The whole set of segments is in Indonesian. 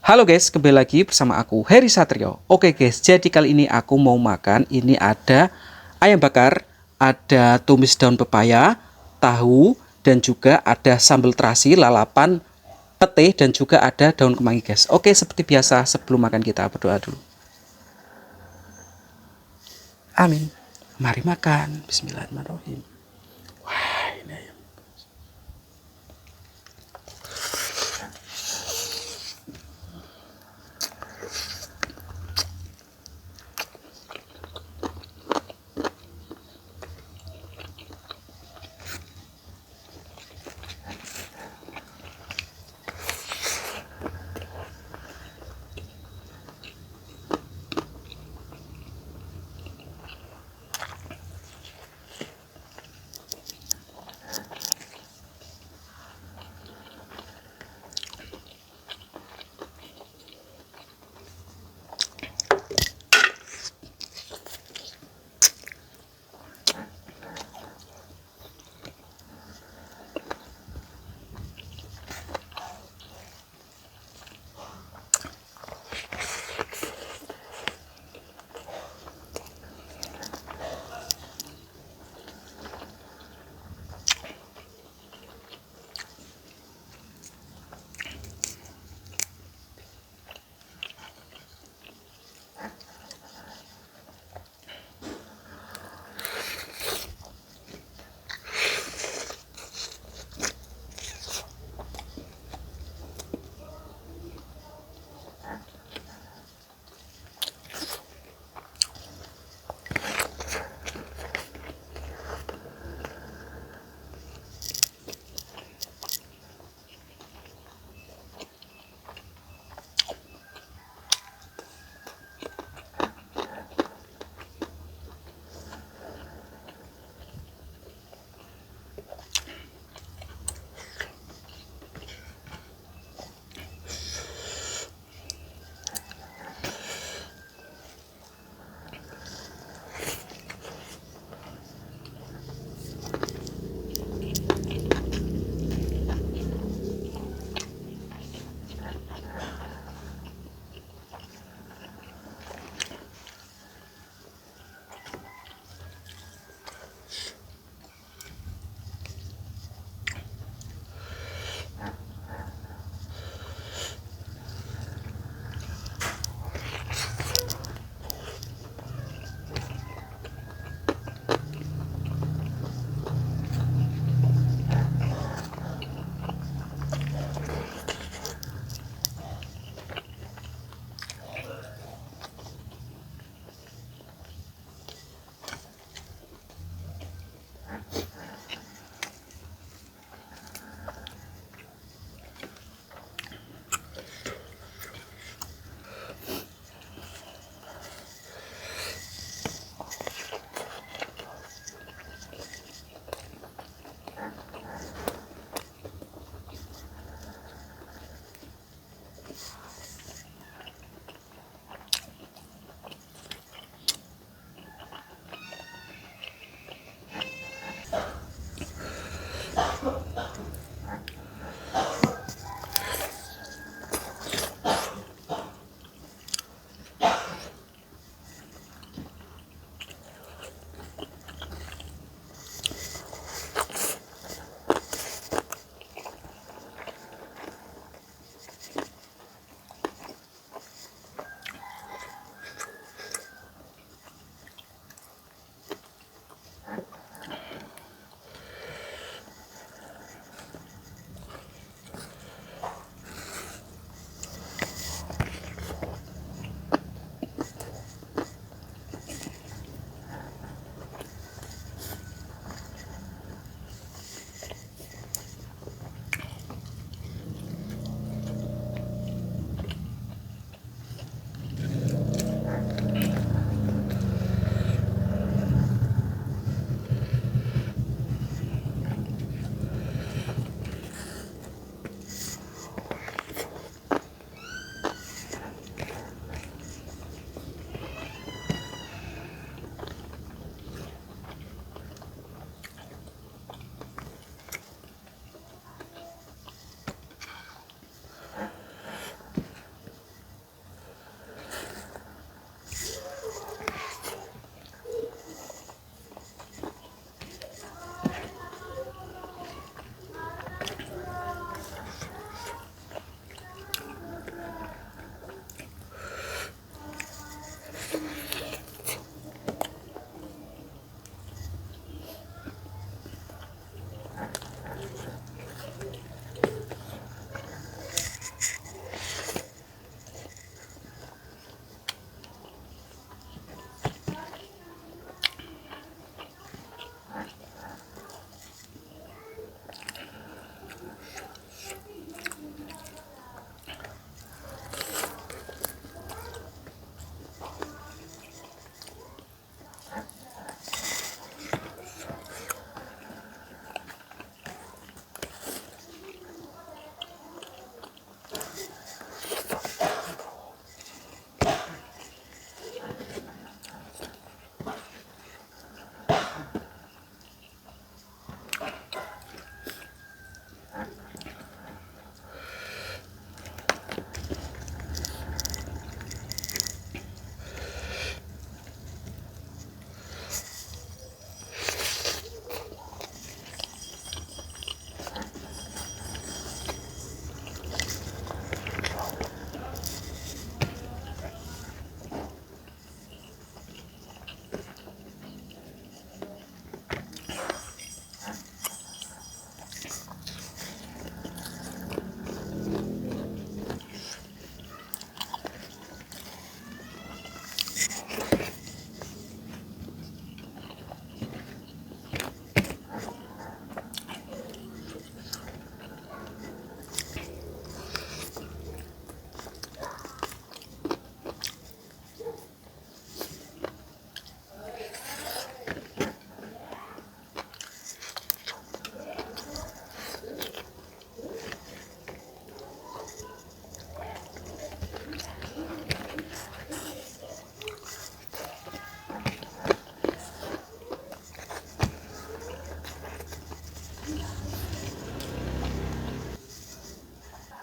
Halo guys, kembali lagi bersama aku Heri Satrio. Oke guys, jadi kali ini aku mau makan. Ini ada ayam bakar, ada tumis daun pepaya, tahu, dan juga ada sambal terasi, lalapan, pete, dan juga ada daun kemangi guys. Oke, seperti biasa sebelum makan kita berdoa dulu. Amin. Mari makan. Bismillahirrahmanirrahim. Wah, ini ayam.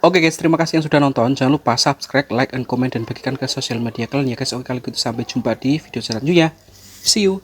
Oke guys, terima kasih yang sudah nonton. Jangan lupa subscribe, like, and comment, dan bagikan ke sosial media kalian ya guys. Oke, kalau gitu sampai jumpa di video selanjutnya. See you.